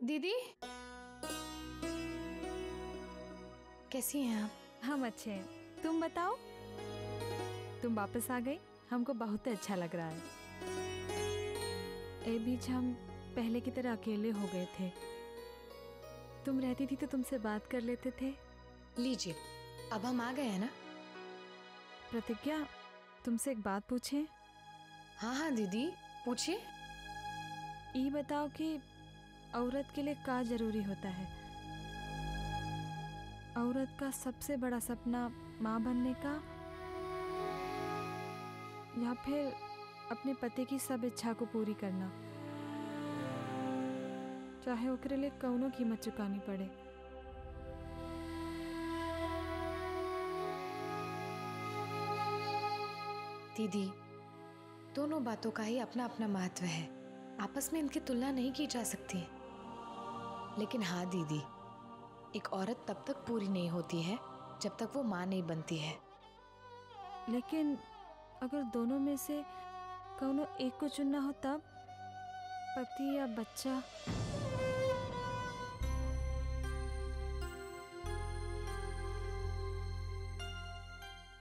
दीदी कैसी हैं आप? हम अच्छे हैं, तुम बताओ। तुम वापस आ गई, हमको बहुत अच्छा लग रहा है। ए बीच हम पहले की तरह अकेले हो गए थे। तुम रहती थी तो तुमसे बात कर लेते थे। लीजिए, अब हम आ गए हैं ना। प्रतिज्ञा, तुमसे एक बात पूछें? हाँ हाँ दीदी पूछिए। ये बताओ कि औरत के लिए क्या जरूरी होता है? औरत का सबसे बड़ा सपना माँ बनने का, या फिर अपने पति की सब इच्छा को पूरी करना, चाहे ओकरे लिए कौनो कीमत चुकानी पड़े। दीदी दोनों बातों का ही अपना अपना महत्व है, आपस में इनकी तुलना नहीं की जा सकती। लेकिन हाँ दीदी, एक औरत तब तक पूरी नहीं होती है जब तक वो माँ नहीं बनती है। लेकिन अगर दोनों में से कौनो एक को चुनना हो तब? पति या बच्चा?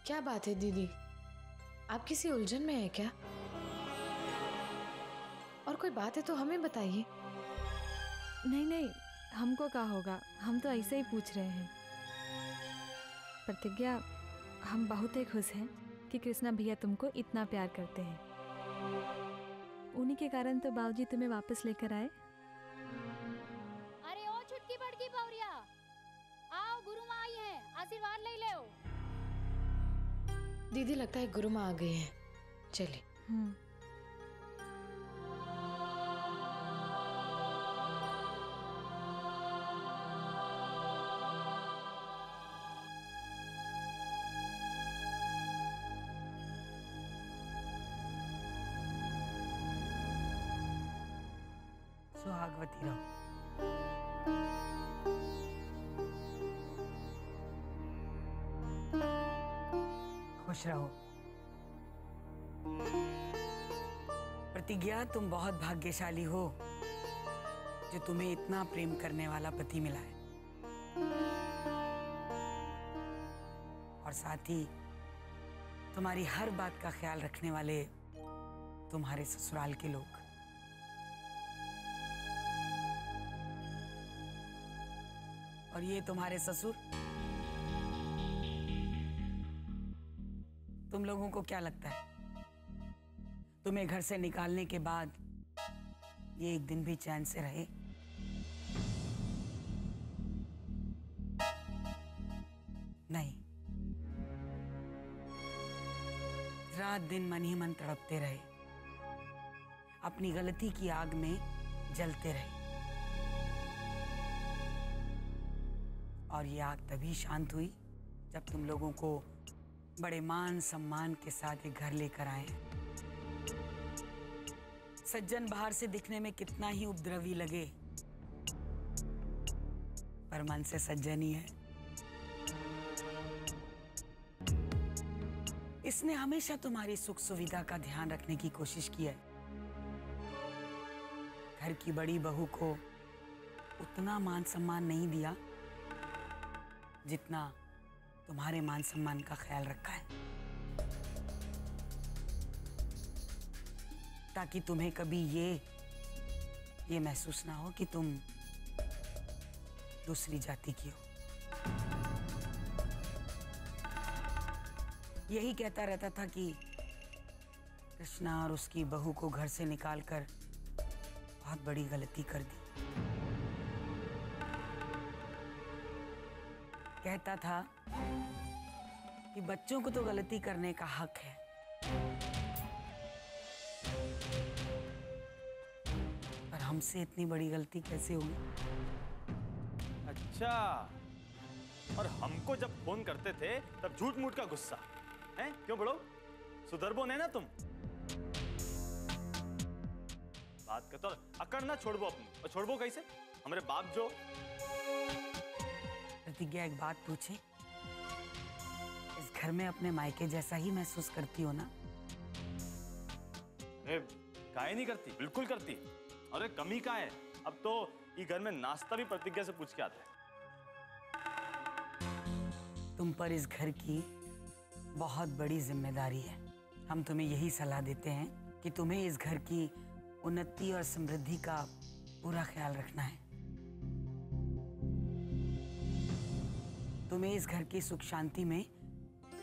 क्या बात है दीदी, आप किसी उलझन में है क्या? और कोई बात है तो हमें बताइए। नहीं नहीं, हमको क्या होगा, हम तो ऐसे ही पूछ रहे हैं। प्रतिज्ञा, हम बहुत ही खुश हैं कि कृष्णा भैया तुमको इतना प्यार करते हैं। उन्हीं के कारण तो बाबूजी तुम्हें वापस लेकर आए। अरे ओ छुटकी बड़की बौरिया, आओ गुरु माँ आई है, आशीर्वाद ले लो। दीदी लगता है गुरु माँ आ गई हैं, चलिए। सुहागवती रहो। खुश रहो। प्रतिज्ञा, तुम बहुत भाग्यशाली हो जो तुम्हें इतना प्रेम करने वाला पति मिला है, और साथ ही तुम्हारी हर बात का ख्याल रखने वाले तुम्हारे ससुराल के लोग। और ये तुम्हारे ससुर, तुम लोगों को क्या लगता है तुम्हें घर से निकालने के बाद ये एक दिन भी चैन से रहे? नहीं, रात दिन मन ही मन तड़पते रहे, अपनी गलती की आग में जलते रहे। और ये आग तभी शांत हुई जब तुम लोगों को बड़े मान सम्मान के साथ एक घर लेकर आए हैं। सज्जन बाहर से दिखने में कितना ही उपद्रवी लगे, पर मन से सज्जन ही है। इसने हमेशा तुम्हारी सुख सुविधा का ध्यान रखने की कोशिश की है। घर की बड़ी बहू को उतना मान सम्मान नहीं दिया जितना तुम्हारे मान सम्मान का ख्याल रखा है, ताकि तुम्हें कभी ये महसूस ना हो कि तुम दूसरी जाति की हो। यही कहता रहता था कि कृष्णा और उसकी बहू को घर से निकालकर बहुत बड़ी गलती कर दी। कहता था कि बच्चों को तो गलती करने का हक है, पर हमसे इतनी बड़ी गलती कैसे होगी? अच्छा, और हमको जब फोन करते थे तब झूठ मूठ का गुस्सा है क्यों? बड़ो सुधरबो नहीं ना तुम? बात करते और अकड़ ना छोड़बो अपनी, और छोड़बो कैसे? हमारे बाप जो। प्रतिज्ञा, एक बात पूछे, इस घर में अपने मायके जैसा ही महसूस करती हो ना? काहे नहीं करती, बिल्कुल करती। अरे कमी का है, अब तो ये घर में नाश्ता भी प्रतिज्ञा से पूछ के आता है। तुम पर इस घर की बहुत बड़ी जिम्मेदारी है। हम तुम्हें यही सलाह देते हैं कि तुम्हें इस घर की उन्नति और समृद्धि का पूरा ख्याल रखना है। तुम्हें इस घर की सुख शांति में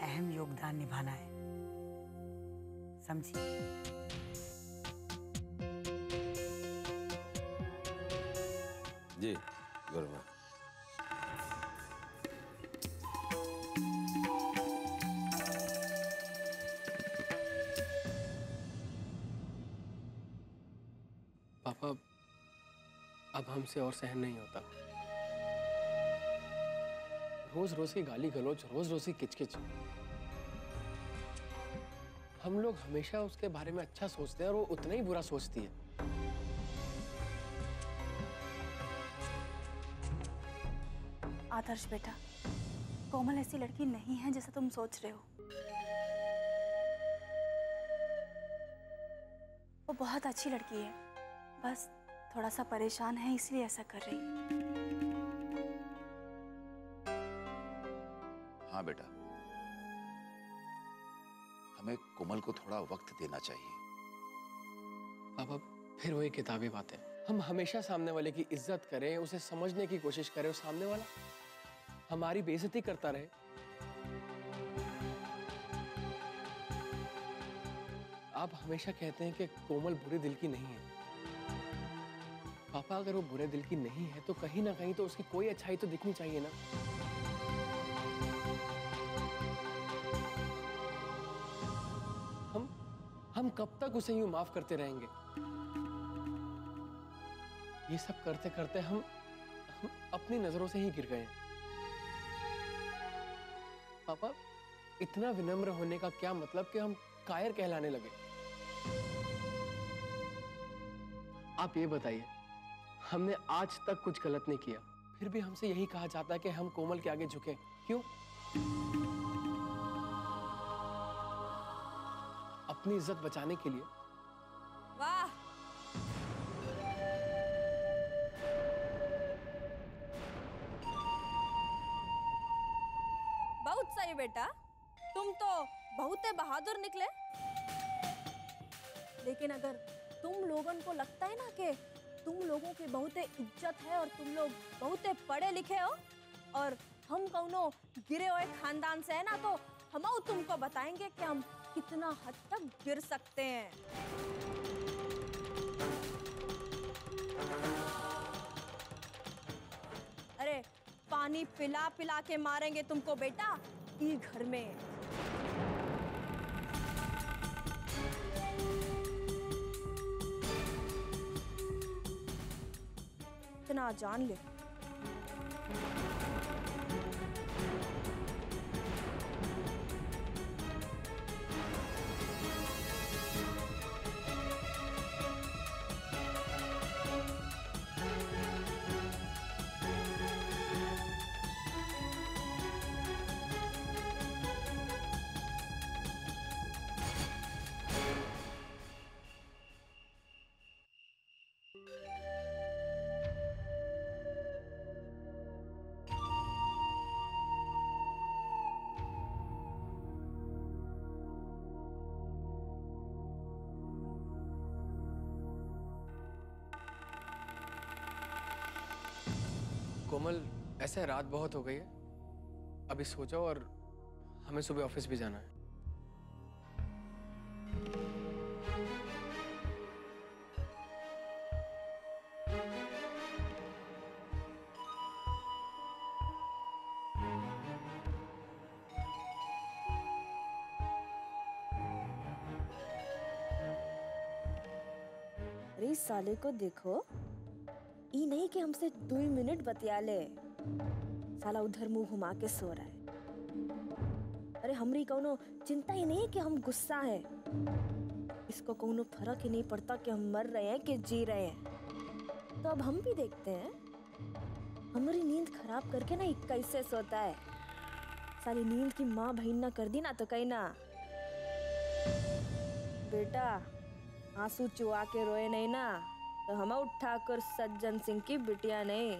अहम योगदान निभाना है, समझी? जी गुरुमा। पापा, अब हमसे और सहन नहीं होता। रोज रोज की गाली गलौज, रोज रोज की किचकिच। हम लोग हमेशा उसके बारे में अच्छा सोचते हैं और वो उतना ही बुरा सोचती है। आदर्श बेटा, कोमल ऐसी लड़की नहीं है जैसा तुम सोच रहे हो। वो बहुत अच्छी लड़की है, बस थोड़ा सा परेशान है इसलिए ऐसा कर रही है। हाँ बेटा, हमें कोमल को थोड़ा वक्त देना चाहिए। पापा, फिर वही किताबी बातें। हम हमेशा सामने वाले की इज्जत करें, उसे समझने की कोशिश करें और सामने वाला हमारी बेइज्जती करता रहे। आप हमेशा कहते हैं कि कोमल बुरे दिल की नहीं है। पापा, अगर वो बुरे दिल की नहीं है तो कहीं ना कहीं तो उसकी कोई अच्छाई तो दिखनी चाहिए ना। हम कब तक उसे यूं माफ करते रहेंगे? ये सब करते करते हम अपनी नजरों से ही गिर गए हैं। पापा, इतना विनम्र होने का क्या मतलब कि हम कायर कहलाने लगे? आप ये बताइए, हमने आज तक कुछ गलत नहीं किया, फिर भी हमसे यही कहा जाता है कि हम कोमल के आगे झुकें। क्यों? अपनी इज्जत बचाने के लिए। वाह, बहुत सही बेटा, तुम तो बहुत बहादुर निकले। लेकिन अगर तुम लोगों को लगता है ना कि तुम लोगों की बहुत इज्जत है और तुम लोग बहुत पढ़े लिखे हो और हम कौनो गिरे हुए खानदान से है ना, तो हम तुमको बताएंगे कि हम कितना हद तक गिर सकते हैं। अरे पानी पिला पिला के मारेंगे तुमको बेटा, ये घर में। इतना जान ले। कोमल, ऐसे रात बहुत हो गई है, अभी सो जाओ और हमें सुबह ऑफिस भी जाना है। अरे इस साले को देखो, ई नहीं कि हमसे 2 मिनट बतिया ले, साला उधर मुंह घुमा के सो रहा है। अरे हमरी कौनो चिंता ही नहीं कि हम गुस्सा है, इसको कौनो फर्क ही नहीं पड़ता कि हम मर रहे हैं कि जी रहे हैं। तो अब हम भी देखते हैं हमारी नींद खराब करके ना कैसे सोता है। साली नींद की माँ बहन ना कर दी ना तो कहीं ना। बेटा, आंसू चुआ के रोए नहीं ना, तो हम ठाकुर सज्जन सिंह की बिटिया नहीं।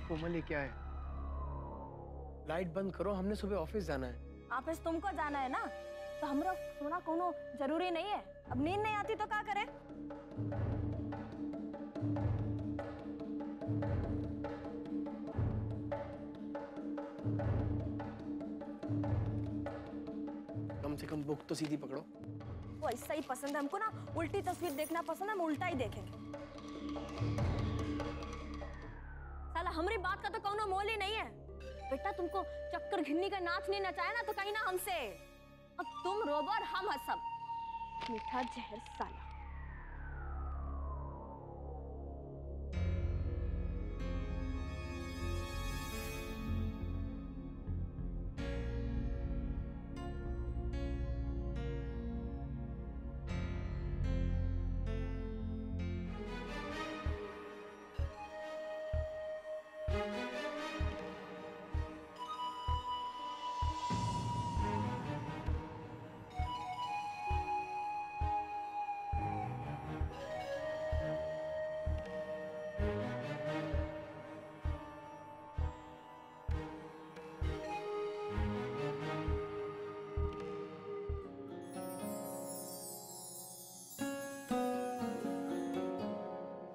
कोमल ये क्या है? लाइट बंद करो, हमने सुबह ऑफिस जाना है। ऑफिस तुमको जाना है ना, तो हमरा सोना कोनो जरूरी नहीं है। अब नींद नहीं आती तो क्या करे? कम से कम बुक तो सीधी पकड़ो। वो ऐसा ही पसंद है हमको ना, उल्टी तस्वीर देखना पसंद है, हम उल्टा ही देखेंगे। साला हमारी बात का तो कोनो मोल ही नहीं है। बेटा तुमको चक्कर घिन्नी का नाच नहीं नचाया ना तो कहीं ना हमसे। अब तुम रोबो और हम हंसब। मीठा जहर साला।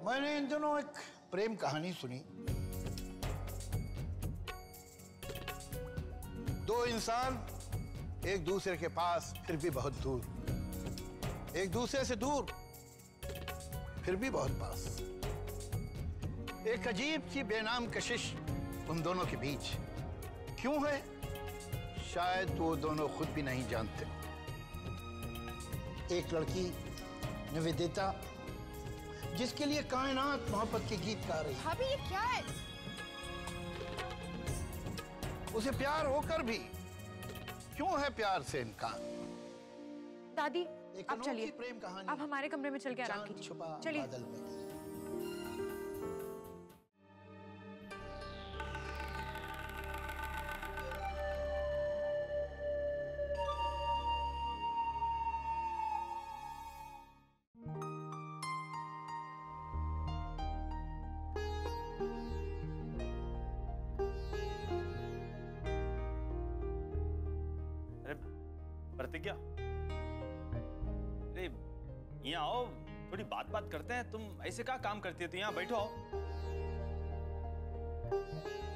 मैंने इन दिनों एक प्रेम कहानी सुनी। दो इंसान एक दूसरे के पास फिर भी बहुत दूर, एक दूसरे से दूर फिर भी बहुत पास। एक अजीब सी बेनाम कशिश उन दोनों के बीच क्यों है, शायद वो दोनों खुद भी नहीं जानते। एक लड़की निवेदिता जिसके लिए कायनात मोहब्बत के गीत गा रही है। भाभी ये क्या है? उसे प्यार होकर भी क्यों है प्यार से इनकार। दादी एक आप चलिए, प्रेम कहानी आप हमारे कमरे में चल के आराम चांद कीजिए। छुपा चलिए। बादल में। प्रतिज्ञा, अरे यहाँ आओ, थोड़ी बात करते हैं। तुम ऐसे क्या काम करती है? तो यहाँ बैठो।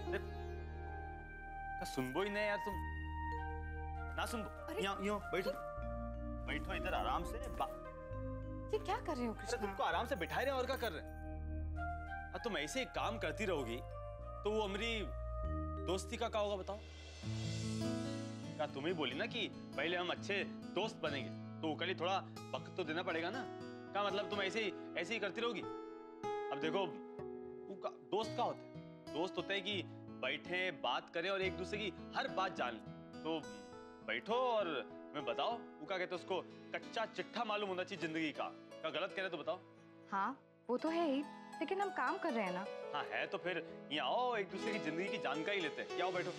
अरे सुनबो ही नहीं यार तुम, ना सुनबो। यहाँ बैठो, बैठो इधर आराम से। ये क्या कर रहे हो कृष्णा? तुमको आराम से बिठाए रहे और क्या कर रहे हैं? तुम ऐसे ही काम करती रहोगी तो वो हमारी दोस्ती का क्या होगा बताओ? क्या तुम ही बोली ना कि पहले हम अच्छे दोस्त बनेंगे, तो उसके लिए थोड़ा वक्त तो देना पड़ेगा ना। क्या मतलब तुम ऐसे ही करती रहोगी? अब देखो दोस्त क्या होते हैं? दोस्त होते हैं कि बैठे बात करें और एक दूसरे की हर बात जान लें। तो बैठो और मैं बताओ, वो क्या कहते हैं उसको, कच्चा चिट्ठा मालूम होना चाहिए जिंदगी का। क्या गलत कह रहे तो बताओ? हाँ वो तो है ही, लेकिन हम काम कर रहे हैं ना। हाँ है तो फिर यहाँ आओ, एक दूसरे की जिंदगी की जानकारी लेते हैं। क्या आओ बैठो।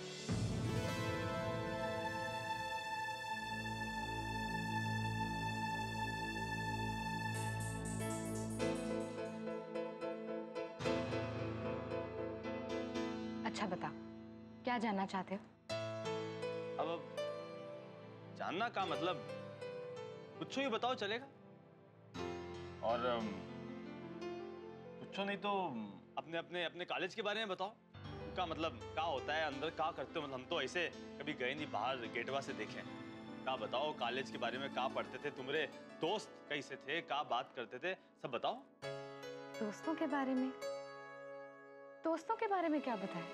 अच्छा बता, क्या जानना चाहते हो? अब जानना का मतलब कुछ ही बताओ चलेगा। और कुछ नहीं तो अपने अपने अपने कॉलेज के बारे में बताओ। का मतलब क्या होता है अंदर, क्या करते हो? मतलब हम तो ऐसे कभी गए नहीं बाहर, गेटवा से देखें। क्या बताओ कॉलेज के बारे में, क्या पढ़ते थे, तुम्हारे दोस्त कैसे थे, क्या बात करते थे, सब बताओ। दोस्तों के बारे में? दोस्तों के बारे में क्या बताएं?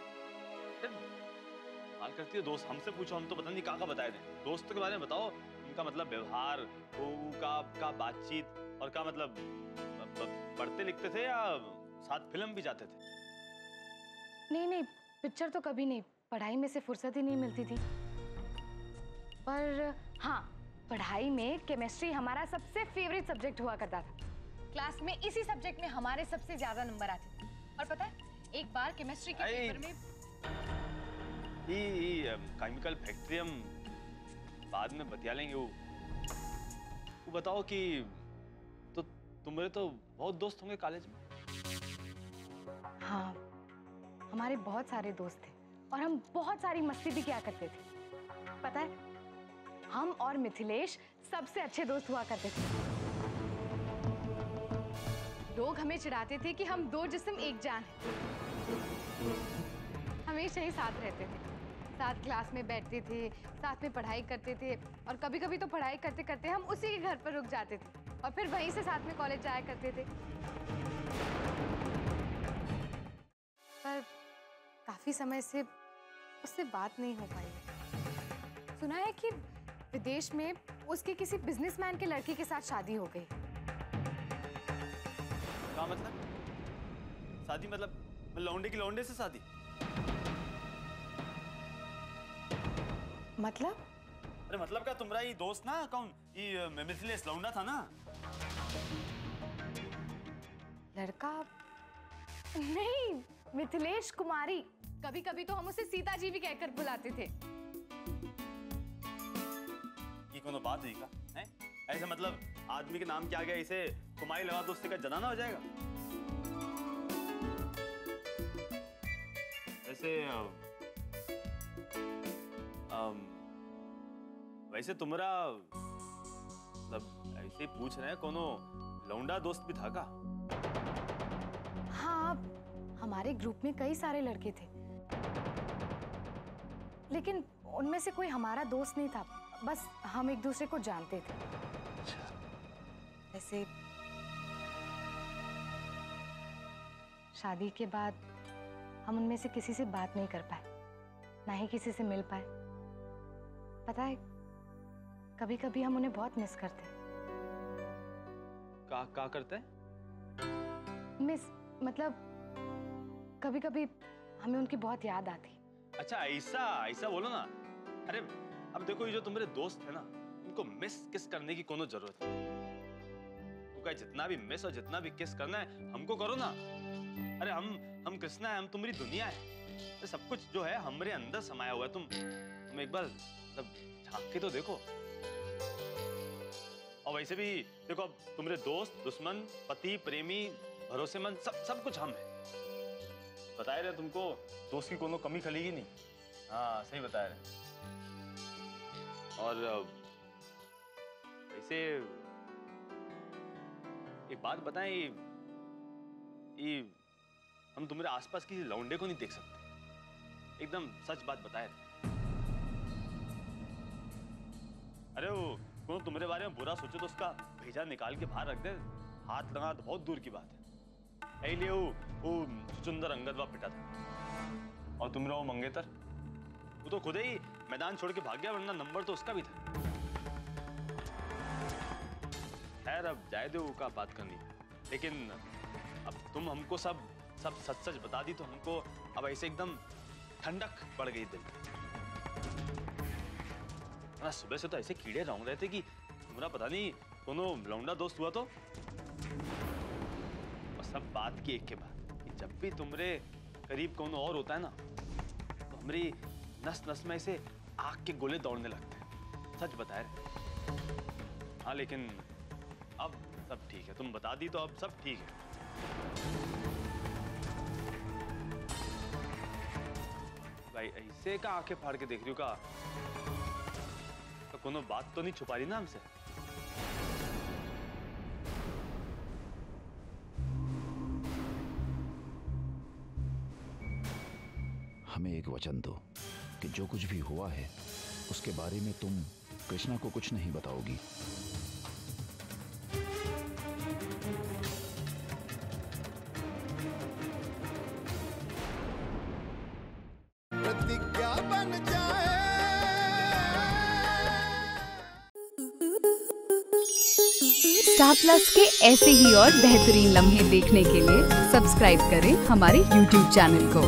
बात करती है दोस्त, हमसे पूछो, हम तो पता नहीं क्या बताए थे। दोस्तों के बारे में बताओ, उनका मतलब व्यवहार, का बातचीत, और क्या मतलब पढ़ते लिखते थे या साथ फिल्म भी जाते थे? नहीं, पिक्चर तो कभी नहीं, पढ़ाई में से फुर्सत ही नहीं मिलती थी। पर हाँ, पढ़ाई में केमिस्ट्री हमारा सबसे फेवरेट सब्जेक्ट हुआ करता था। क्लास में इसी सब्जेक्ट में हमारे सबसे ज्यादा नंबर आते थे। और पता है, एक बार केमिस्ट्री के पेपर में केमिकल फैक्ट्री हम बाद में बतिया लेंगे। वो बताओ कि तो तुम्हारे तो बहुत दोस्त होंगे कॉलेज में। हाँ, हमारे बहुत सारे दोस्त थे और हम बहुत सारी मस्ती भी किया करते थे। पता है, हम और मिथिलेश सबसे अच्छे दोस्त हुआ करते थे। लोग हमें चिढ़ाते थे कि हम दो जिस्म एक जान हैं। हमेशा ही साथ रहते थे, साथ क्लास में बैठते थे, साथ में पढ़ाई करते थे और कभी-कभी तो पढ़ाई करते करते हम उसी के घर पर रुक जाते थे और फिर वहीं से साथ में कॉलेज जाया करते थे। पर काफी समय से उससे बात नहीं हो पाई। सुना है कि विदेश में उसके किसी बिजनेसमैन के लड़के के साथ शादी हो गई। क्या मतलब? शादी मतलब लौंडे की लौंडे से शादी? मतलब? अरे मतलब क्या, तुम्हारा ये दोस्त ना, कौन ये मिथिलेश लौंडा था ना? लड़का नहीं, मिथिलेश कुमारी। कभी कभी तो हम उसे सीता जी भी कहकर बुलाते थे। ये कोनो बात हुई का? हैं? ऐसे मतलब आदमी के नाम के आगे इसे कुमारी लगा तो उससे क्या जनाना हो जाएगा? ऐसे वैसे तुम्हारा मतलब ऐसे पूछ रहे हैं, कोनो लौंडा दोस्त भी था का? हाँ, हमारे ग्रुप में कई सारे लड़के थे, लेकिन उनमें से कोई हमारा दोस्त नहीं था। बस हम एक दूसरे को जानते थे। वैसे शादी के बाद हम उनमें से किसी से बात नहीं कर पाए, ना ही किसी से मिल पाए। पता है, कभी कभी हम उन्हें बहुत मिस करते। क्या करते हैं? मिस मतलब कभी कभी हमें उनकी बहुत याद आती। अच्छा, ऐसा बोलो ना। अरे अब देखो, ये जो तुम्हारे दोस्त है ना, उनको मिस किस करने की कोनो जरूरत है? तो क्या जितना भी मिस और जितना भी किस करना है हमको करो ना। अरे हम कृष्णा है, हम तुम्हारी दुनिया है। तो सब कुछ जो है हमारे अंदर समाया हुआ है। तुम एक बार मतलब झांक के तो देखो। और वैसे भी देखो, अब तुम्हारे दोस्त, दुश्मन, पति, प्रेमी, भरोसेमंद, सब कुछ हम हैं। बता रहे तुमको, दोस्त की कोनो कमी खलेगी नहीं। हाँ, सही बता रहे। और वैसे एक बात बताएं, ये हम तुम्हारे आसपास किसी लौंडे को नहीं देख सकते। एकदम सच बात बताए। अरे वो तुम्हारे बारे में बुरा सोचे तो उसका भेजा निकाल के बाहर रख दे। हाथ लगा तो बहुत दूर की बात है। यही लिए वो चुंदर अंगद वा पिटा था। और तुम्हारा वो मंगेतर, वो तो खुद ही मैदान छोड़ के भाग गया, वरना नंबर तो उसका भी था। खैर, अब जाए दो का बात करनी। लेकिन अब तुम हमको सब सच बता दी तो हमको अब ऐसे एकदम ठंडक पड़ गई दिल। सुबह से तो ऐसे कीड़े रौंग रहे थे कि तुम्हारा पता नहीं कोनो लौंडा दोस्त हुआ तो। और सब बात की एक के बाद कि जब भी तुम्हारे करीब कोनो और होता है ना, तो हमारी नस नस में ऐसे आग के गोले दौड़ने लगते हैं। सच बताए। हाँ, लेकिन अब सब ठीक है। तुम बता दी तो अब सब ठीक है। भाई ऐसे का आंखें फाड़ के देख रही हो का? तो कोनो बात तो नहीं छुपा रही ना हमसे? हमें एक वचन दो कि जो कुछ भी हुआ है उसके बारे में तुम कृष्णा को कुछ नहीं बताओगी। प्रतिज्ञा बन जाए। स्टार प्लस के ऐसे ही और बेहतरीन लम्हे देखने के लिए सब्सक्राइब करें हमारे YouTube चैनल को।